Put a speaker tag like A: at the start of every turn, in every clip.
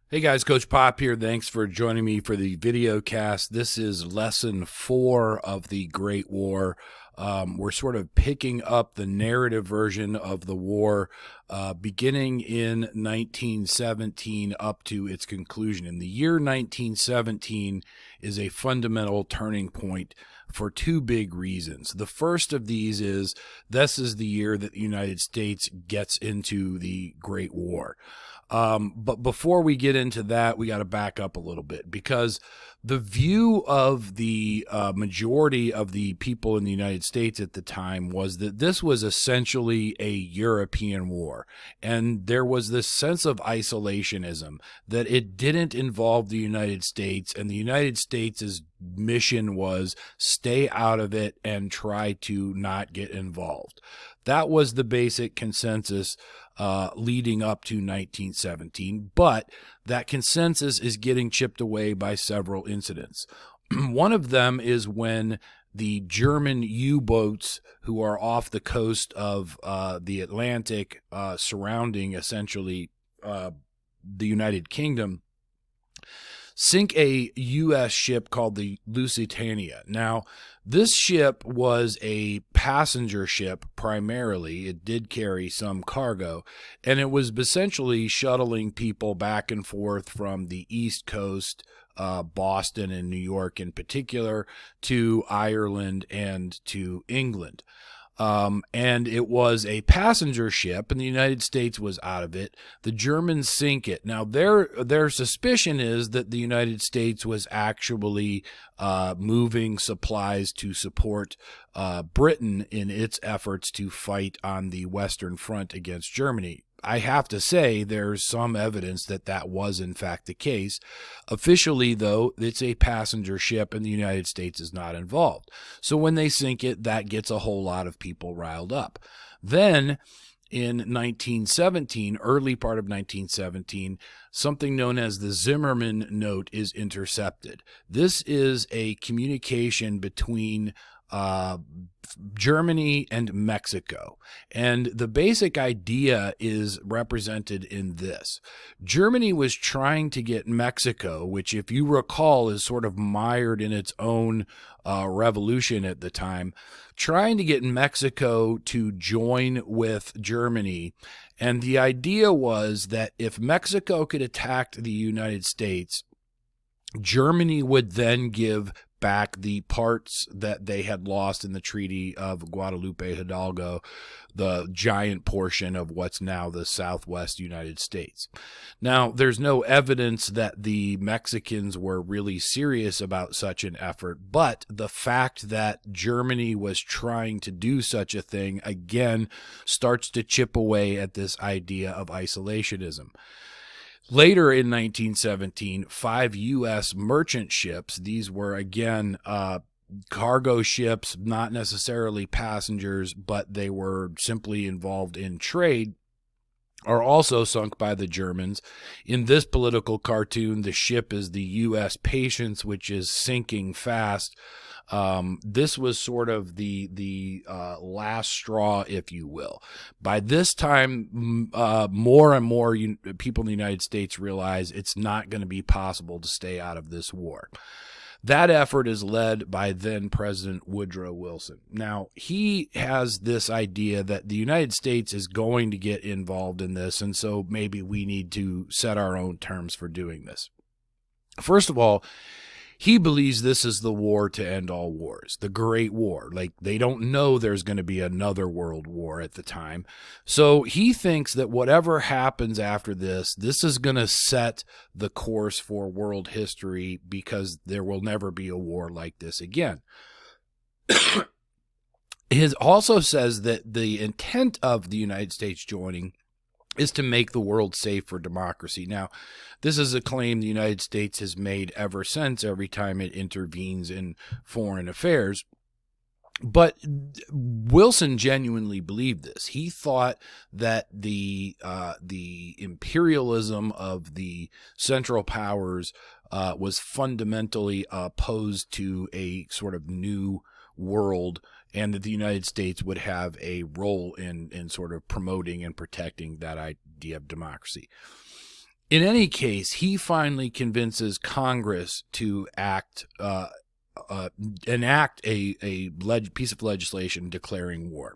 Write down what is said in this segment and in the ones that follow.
A: Hey guys, Coach Pop here. Thanks for joining me for the video cast. This is lesson 4 of the Great War. We're sort of picking up the narrative version of the war beginning in 1917 up to its conclusion. And the year 1917 is a fundamental turning point for two big reasons. The first of these is this is the year that the United States gets into the Great War. But before we get into that, we got to back up a little bit because the view of the majority of the people in the United States at the time was that this was essentially a European war. And there was this sense of isolationism that it didn't involve the United States, and the United States' mission was stay out of it and try to not get involved. That was the basic consensus leading up to 1917, but that consensus is getting chipped away by several incidents. One of them is when the German U-boats who are off the coast of the Atlantic surrounding essentially the United Kingdom sink a U.S. ship called the Lusitania. Now, this ship was a passenger ship primarily. It did carry some cargo, and it was essentially shuttling people back and forth from the East Coast, Boston and New York in particular, to Ireland and to England. And it was a passenger ship, and the United States was out of it. The Germans sink it. Now, their suspicion is that the United States was actually moving supplies to support Britain in its efforts to fight on the Western Front against Germany. I have to say there's some evidence that that was in fact the case. Officially, though, it's a passenger ship and the United States is not involved. So when they sink it, that gets a whole lot of people riled up. Then in 1917, early part of 1917, something known as the Zimmerman Note is intercepted. This is a communication between Germany and Mexico. And the basic idea is represented in this. Germany was trying to get Mexico, which, if you recall, is sort of mired in its own revolution at the time, trying to get Mexico to join with Germany. And the idea was that if Mexico could attack the United States, Germany would then give back the parts that they had lost in the Treaty of Guadalupe Hidalgo, the giant portion of what's now the Southwest United States. Now, there's no evidence that the Mexicans were really serious about such an effort, but the fact that Germany was trying to do such a thing, again, starts to chip away at this idea of isolationism. Later in 1917, 5 U.S. merchant ships, these were again cargo ships, not necessarily passengers, but they were simply involved in trade, are also sunk by the Germans. In this political cartoon, the ship is the U.S. Patience, which is sinking fast. This was sort of the last straw, if you will. By this time, more and more people in the United States realize it's not going to be possible to stay out of this war. That effort is led by then President Woodrow Wilson. Now, he has this idea that the United States is going to get involved in this, and so maybe we need to set our own terms for doing this. First of all, he believes this is the war to end all wars, the Great War. Like, they don't know there's going to be another world war at the time. So he thinks that whatever happens after this, this is going to set the course for world history because there will never be a war like this again. He also says that the intent of the United States joining is to make the world safe for democracy. Now, this is a claim the United States has made ever since, every time it intervenes in foreign affairs. But Wilson genuinely believed this. He thought that the imperialism of the Central Powers was fundamentally opposed to a sort of new world, and that the United States would have a role in sort of promoting and protecting that idea of democracy. In any case, he finally convinces Congress to enact a piece of legislation declaring war.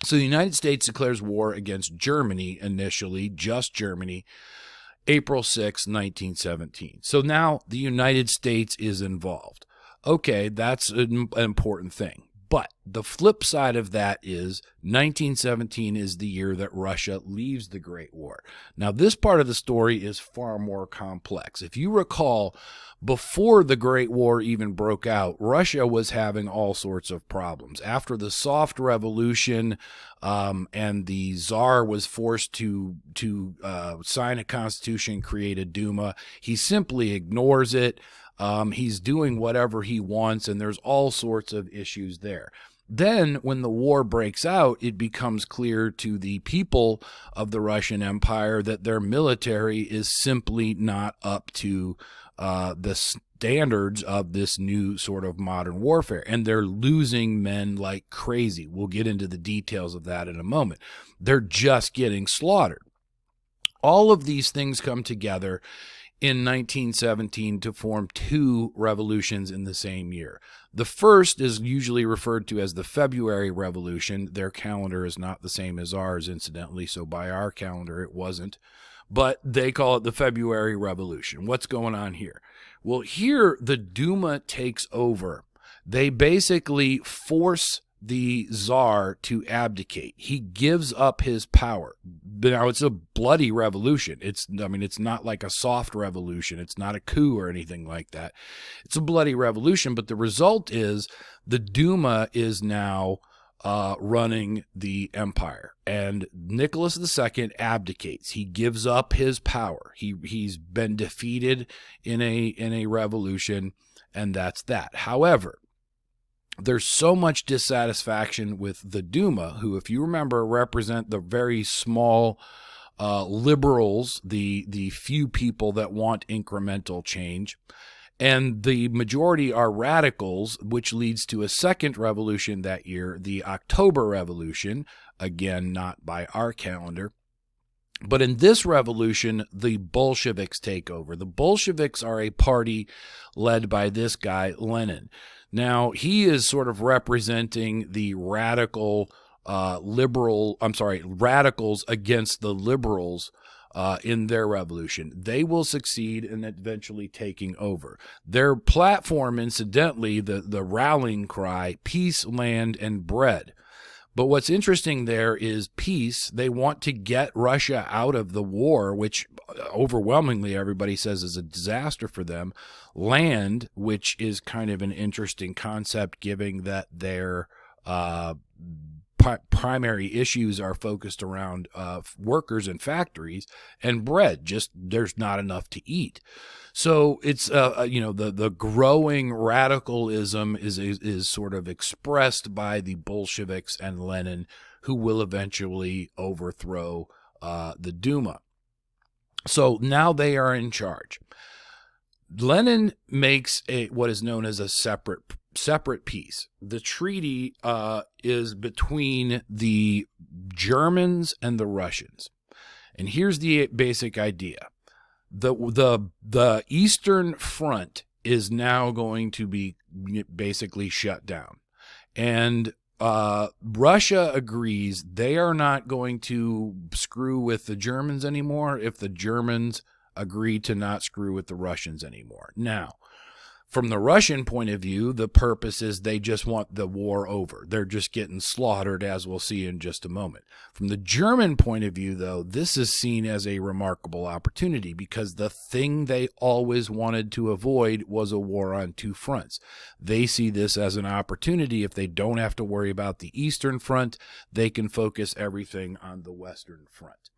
A: So the United States declares war against Germany initially, just Germany, April 6, 1917. So now the United States is involved. Okay, that's an important thing. But the flip side of that is 1917 is the year that Russia leaves the Great War. Now, this part of the story is far more complex. If you recall, before the Great War even broke out, Russia was having all sorts of problems. After the soft revolution and the Tsar was forced to sign a constitution, create a Duma, he simply ignores it. He's doing whatever he wants, and there's all sorts of issues there. Then, when the war breaks out, it becomes clear to the people of the Russian Empire that their military is simply not up to the standards of this new sort of modern warfare, and they're losing men like crazy. We'll get into the details of that in a moment. They're just getting slaughtered. All of these things come together in 1917 to form two revolutions in the same year. The first is usually referred to as the February Revolution. Their calendar is not the same as ours, incidentally, so by our calendar it wasn't. But they call it the February Revolution. What's going on here? Well, here the Duma takes over. They basically force the Tsar to abdicate. He gives up his power. Now, it's a bloody revolution. It's not like a soft revolution. It's not a coup or anything like that. It's a bloody revolution, but the result is the Duma is now running the empire, and Nicholas II abdicates. He gives up his power. He's been defeated in a revolution, and that's that. However, there's so much dissatisfaction with the Duma, who, if you remember, represent the very small liberals, the few people that want incremental change. And the majority are radicals, which leads to a second revolution that year, the October Revolution, again, not by our calendar. But in this revolution, the Bolsheviks take over. The Bolsheviks are a party led by this guy, Lenin. Now, he is sort of representing the radicals against the liberals in their revolution. They will succeed in eventually taking over. Their platform, incidentally, the rallying cry, peace, land, and bread. But what's interesting there is peace. They want to get Russia out of the war, which overwhelmingly everybody says is a disaster for them. Land, which is kind of an interesting concept, given that their primary issues are focused around workers and factories, and bread. Just there's not enough to eat. So it's the growing radicalism is sort of expressed by the Bolsheviks and Lenin, who will eventually overthrow the Duma. So now they are in charge. Lenin makes what is known as a separate peace. The treaty is between the Germans and the Russians. And here's the basic idea. The Eastern Front is now going to be basically shut down. And Russia agrees they are not going to screw with the Germans anymore if the Germans agree to not screw with the Russians anymore. Now, from the Russian point of view, the purpose is they just want the war over. They're just getting slaughtered, as we'll see in just a moment. From the German point of view, though, this is seen as a remarkable opportunity because the thing they always wanted to avoid was a war on two fronts. They see this as an opportunity. If they don't have to worry about the Eastern Front, they can focus everything on the Western Front.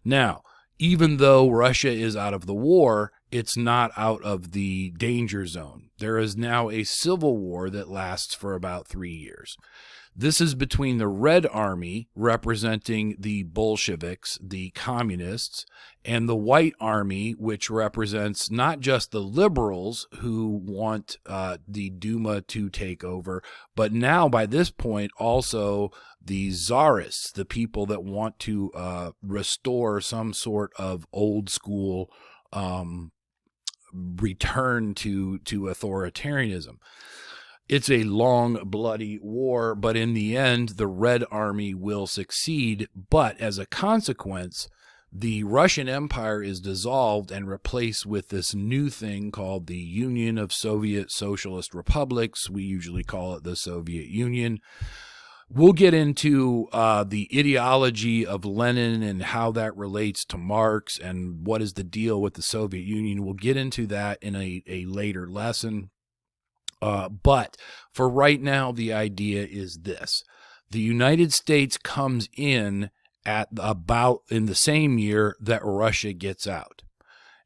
A: Now, even though Russia is out of the war, it's not out of the danger zone. There is now a civil war that lasts for about 3 years. This is between the Red Army, representing the Bolsheviks, the communists, and the White Army, which represents not just the liberals who want the Duma to take over, but now by this point also the czarists, the people that want to restore some sort of old school return to authoritarianism. It's a long, bloody war, but in the end, the Red Army will succeed. But as a consequence, the Russian Empire is dissolved and replaced with this new thing called the Union of Soviet Socialist Republics. We usually call it the Soviet Union. We'll get into the ideology of Lenin and how that relates to Marx and what is the deal with the Soviet Union. We'll get into that in a later lesson. But for right now, the idea is this. The United States comes in at about in the same year that Russia gets out.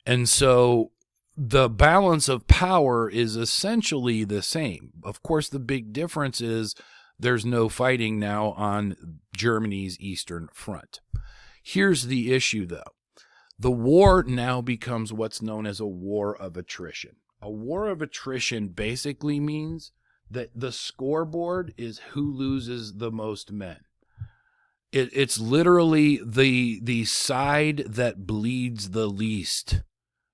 A: And so the balance of power is essentially the same. Of course, the big difference is there's no fighting now on Germany's Eastern Front. Here's the issue, though. The war now becomes what's known as a war of attrition. A war of attrition basically means that the scoreboard is who loses the most men. It's literally the side that bleeds the least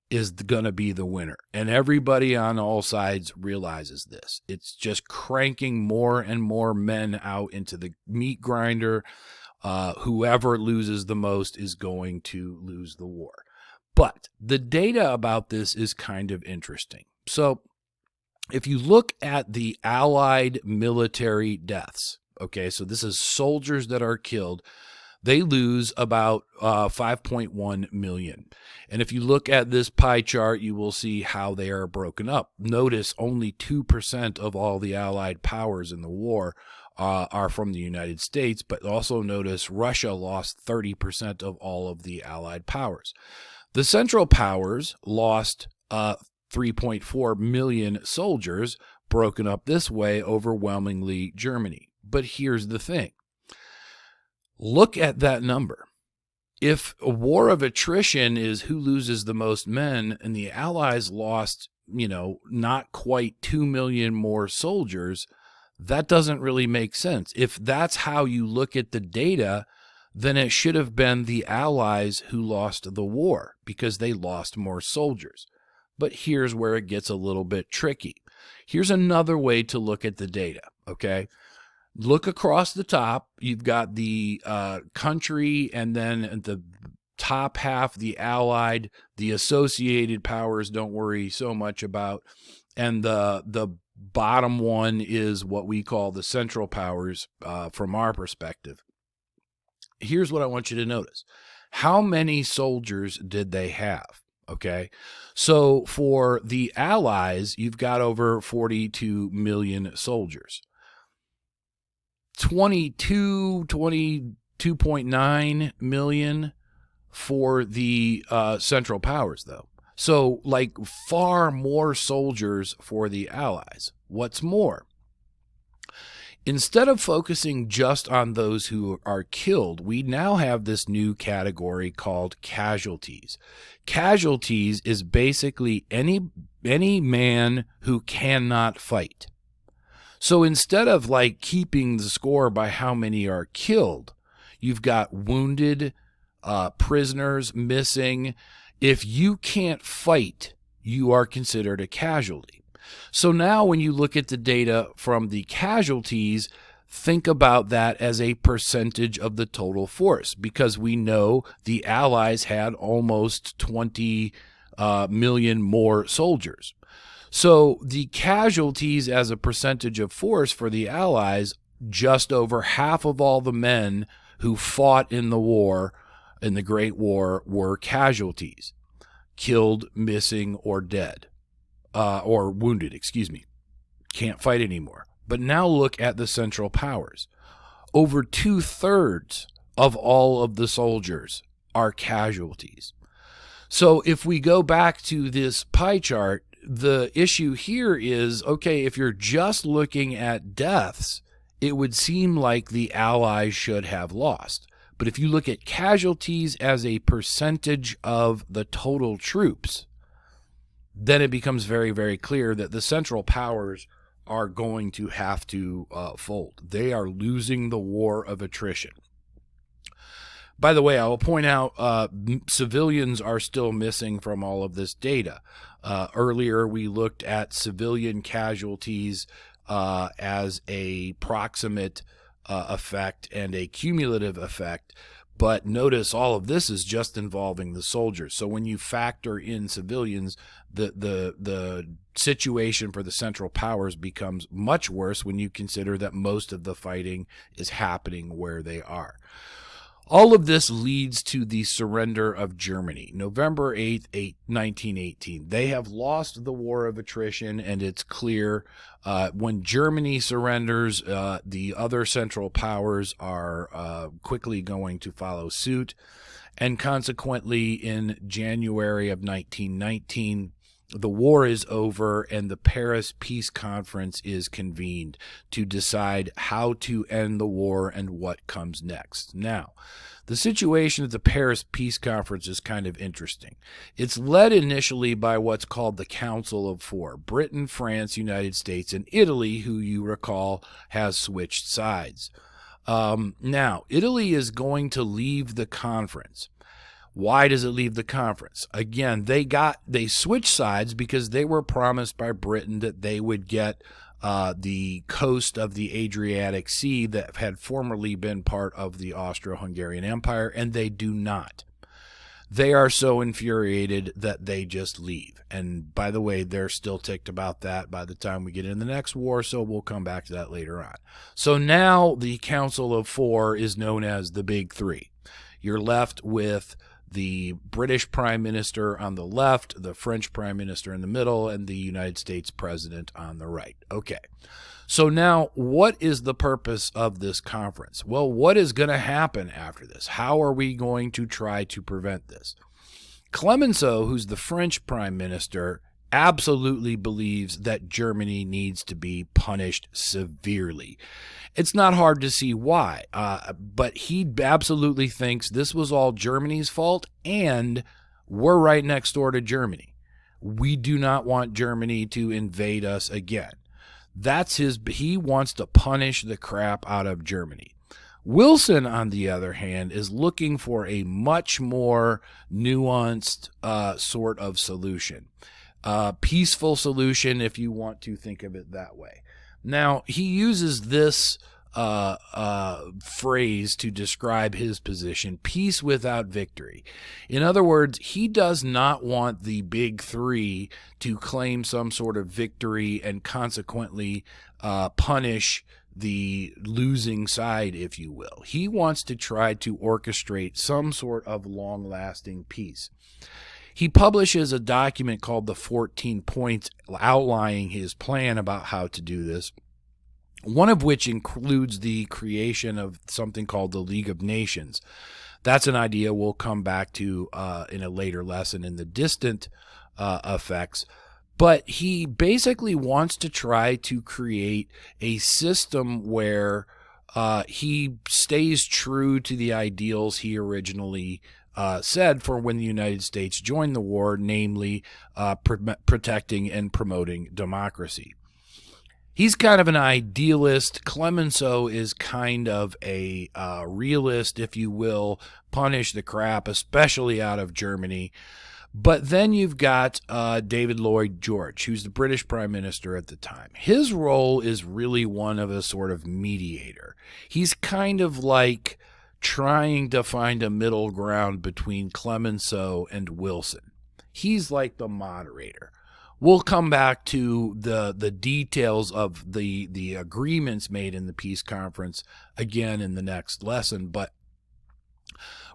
A: is going to be the winner. And everybody on all sides realizes this. It's just cranking more and more men out into the meat grinder. Whoever loses the most is going to lose the war. But the data about this is kind of interesting. So if you look at the Allied military deaths, okay, so this is soldiers that are killed, they lose about 5.1 million. And if you look at this pie chart, you will see how they are broken up. Notice only 2% of all the Allied powers in the war are from the United States, but also notice Russia lost 30% of all of the Allied powers. The Central Powers lost 3.4 million soldiers, broken up this way, overwhelmingly Germany. But here's the thing. Look at that number. If a war of attrition is who loses the most men, and the Allies lost, not quite 2 million more soldiers, that doesn't really make sense. If that's how you look at the data, then it should have been the Allies who lost the war because they lost more soldiers. But here's where it gets a little bit tricky. Here's another way to look at the data, okay? Look across the top. You've got the country, and then at the top half, the Allied, the associated powers, don't worry so much about. And the bottom one is what we call the Central Powers from our perspective. Here's what I want you to notice. How many soldiers did they have? Okay, so for the Allies, you've got over 42 million soldiers. 22.9 million for the Central Powers, though. So, like, far more soldiers for the Allies. What's more, instead of focusing just on those who are killed, we now have this new category called casualties. Casualties is basically any man who cannot fight. So instead of like keeping the score by how many are killed, you've got wounded, prisoners, missing. If you can't fight, you are considered a casualty. So now when you look at the data from the casualties, think about that as a percentage of the total force, because we know the Allies had almost 20 million more soldiers. So the casualties as a percentage of force for the Allies, just over half of all the men who fought in the war, in the Great War, were casualties, killed, missing, or dead. Or wounded, can't fight anymore. But now look at the Central Powers. Over 2/3 of all of the soldiers are casualties. So if we go back to this pie chart, the issue here is, okay, if you're just looking at deaths, it would seem like the Allies should have lost. But if you look at casualties as a percentage of the total troops, then it becomes very, very clear that the Central Powers are going to have to fold. They are losing the war of attrition. By the way, I will point out civilians are still missing from all of this data. Earlier, we looked at civilian casualties as a proximate effect and a cumulative effect. But notice all of this is just involving the soldiers. So when you factor in civilians, the situation for the Central Powers becomes much worse when you consider that most of the fighting is happening where they are. All of this leads to the surrender of Germany, November 8th, 1918. They have lost the war of attrition, and it's clear when Germany surrenders, the other Central Powers are quickly going to follow suit. And consequently, in January of 1919, the war is over and the Paris Peace Conference is convened to decide how to end the war and what comes next. Now, the situation at the Paris Peace Conference is kind of interesting. It's led initially by what's called the Council of Four: Britain, France, United States, and Italy, who you recall has switched sides. Now, Italy is going to leave the conference. Why does it leave the conference? Again, they switched sides because they were promised by Britain that they would get the coast of the Adriatic Sea that had formerly been part of the Austro-Hungarian Empire, and they do not. They are so infuriated that they just leave. And by the way, they're still ticked about that by the time we get in the next war, so we'll come back to that later on. So now the Council of Four is known as the Big Three. You're left with the British Prime Minister on the left, the French Prime Minister in the middle, and the United States President on the right. Okay, so now what is the purpose of this conference? Well, what is going to happen after this? How are we going to try to prevent this? Clemenceau, who's the French Prime Minister, absolutely believes that Germany needs to be punished severely. It's not hard to see why, but he absolutely thinks this was all Germany's fault, and we're right next door to Germany. We do not want Germany to invade us again. He wants to punish the crap out of Germany. Wilson, on the other hand, is looking for a much more nuanced sort of solution. Peaceful solution, if you want to think of it that way. Now, he uses this phrase to describe his position: peace without victory. In other words, he does not want the Big Three to claim some sort of victory and consequently punish the losing side, if you will. He wants to try to orchestrate some sort of long-lasting peace. He publishes a document called the 14 Points outlining his plan about how to do this, one of which includes the creation of something called the League of Nations. That's an idea we'll come back to in a later lesson in the distant effects. But he basically wants to try to create a system where he stays true to the ideals he originally said for when the United States joined the war, namely protecting and promoting democracy. He's kind of an idealist. Clemenceau is kind of a realist, if you will, punish the crap, especially out of Germany. But then you've got David Lloyd George, who's the British Prime Minister at the time. His role is really one of a sort of mediator. He's kind of like trying to find a middle ground between Clemenceau and Wilson. He's like the moderator. We'll come back to the details of the agreements made in the peace conference again in the next lesson, but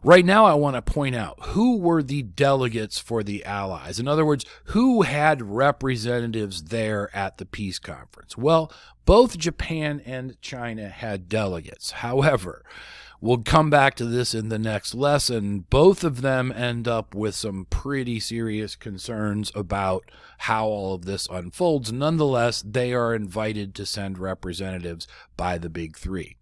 A: right now I want to point out who were the delegates for the Allies. In other words, who had representatives there at the peace conference? Well, both Japan and China had delegates. However, We'll come back to this in the next lesson. Both of them end up with some pretty serious concerns about how all of this unfolds. Nonetheless, they are invited to send representatives by the big three.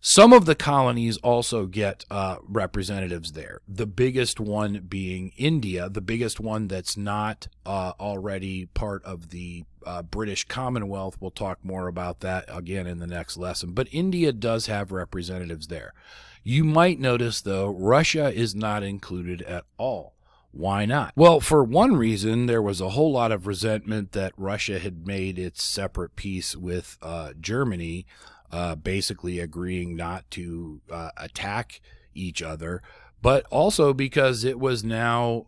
A: Some of the colonies also get representatives there, the biggest one being India, the biggest one that's not already part of the British Commonwealth. We'll talk more about that again in the next lesson. But India does have representatives there. You might notice, though, Russia is not included at all. Why not? Well, for one reason, there was a whole lot of resentment that Russia had made its separate peace with Germany, basically agreeing not to attack each other, but also because it was now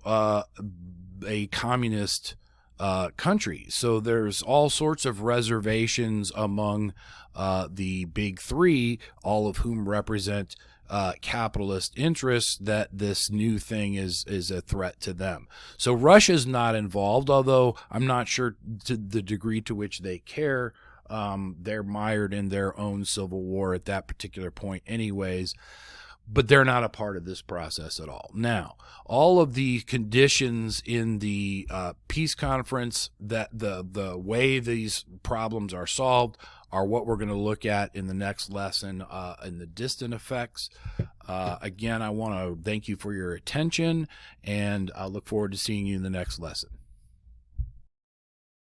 A: a communist country. So there's all sorts of reservations among the big three, all of whom represent capitalist interests, that this new thing is a threat to them. So Russia's not involved, although I'm not sure to the degree to which they care. They're mired in their own civil war at that particular point anyways, but they're not a part of this process at all. Now, all of the conditions in the peace conference, that the way these problems are solved, are what we're going to look at in the next lesson in the distant effects. Again, I want to thank you for your attention, and I look forward to seeing you in the next lesson.